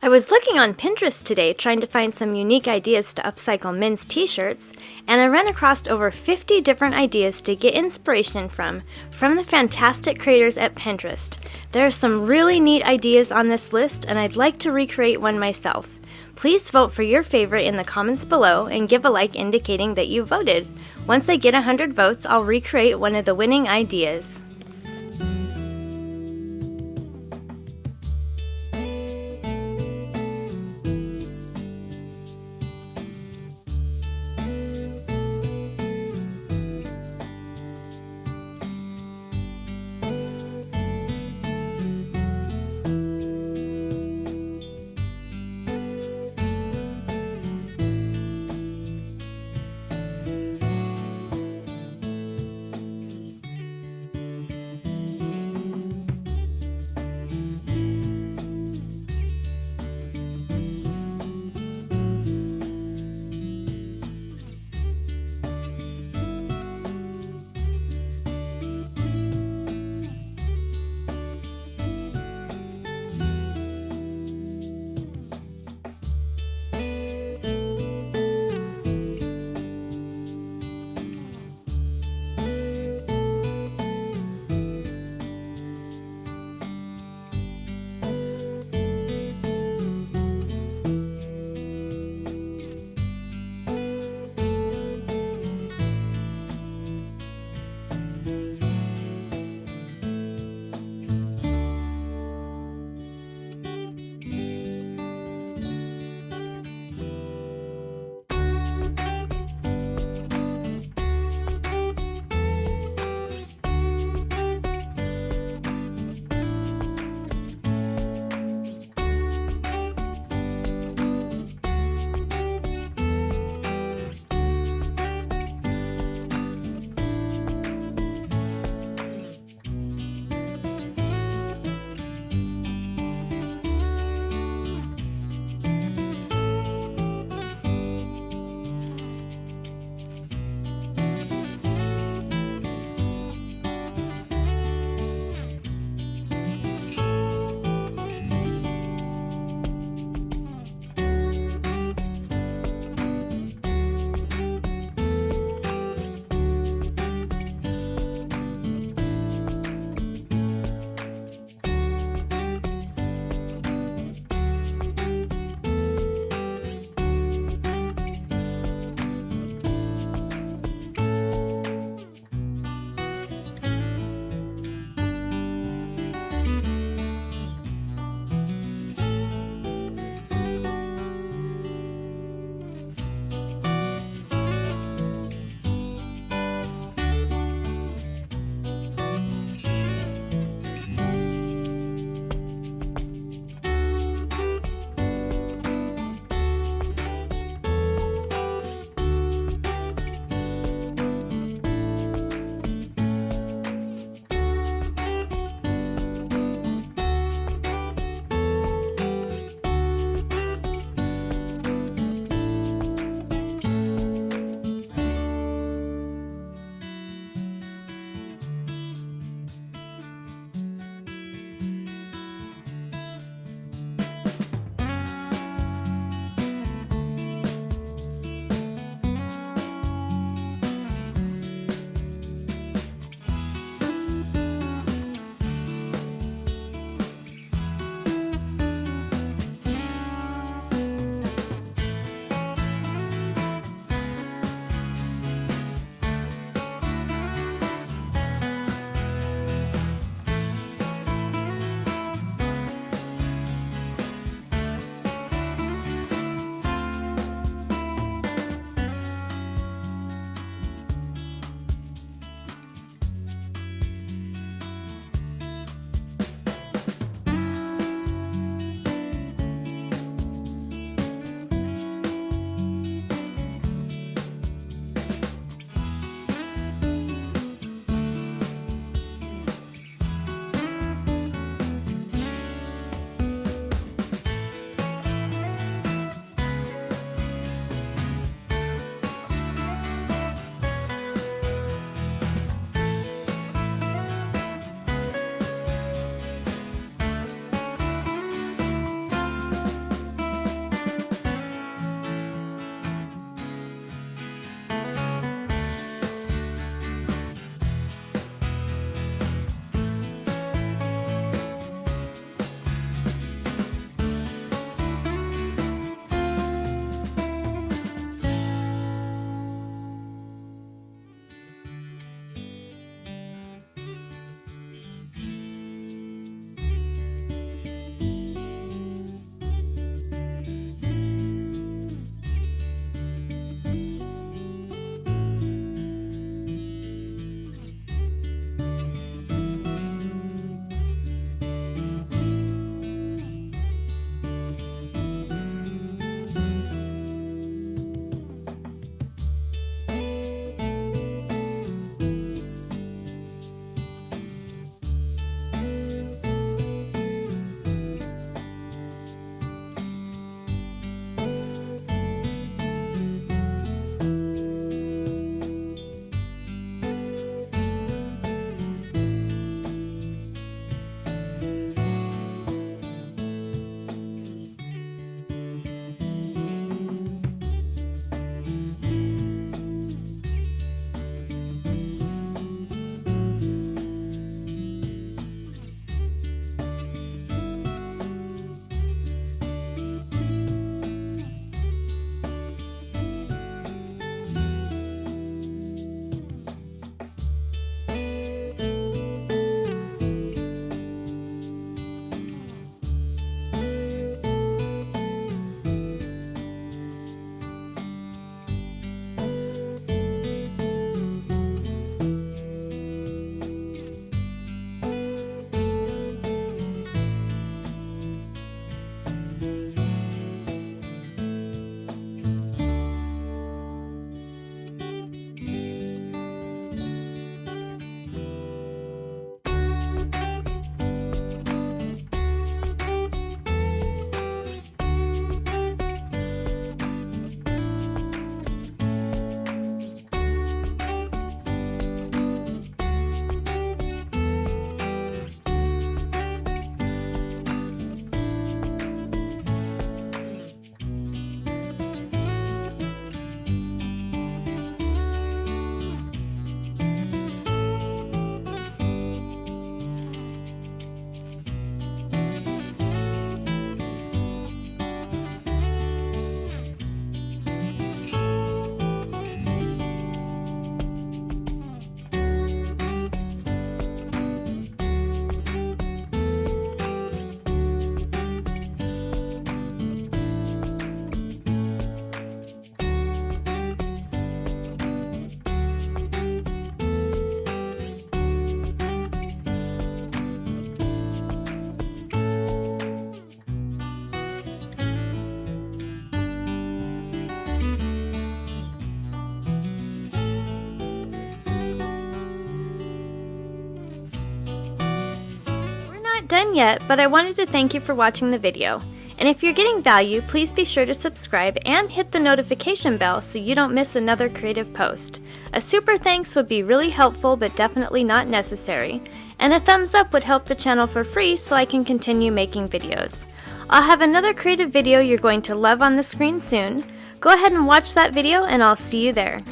I was looking on Pinterest today trying to find some unique ideas to upcycle men's t-shirts, and I ran across over 50 different ideas to get inspiration from the fantastic creators at Pinterest. There are some really neat ideas on this list, and I'd like to recreate one myself. Please vote for your favorite in the comments below and give a like indicating that you voted. Once I get 100 votes, I'll recreate one of the winning ideas. done yet, but I wanted to thank you for watching the video. And if you're getting value, please be sure to subscribe and hit the notification bell so you don't miss another creative post. A super thanks would be really helpful but definitely not necessary. And a thumbs up would help the channel for free so I can continue making videos. I'll have another creative video you're going to love on the screen soon. Go ahead and watch that video and I'll see you there.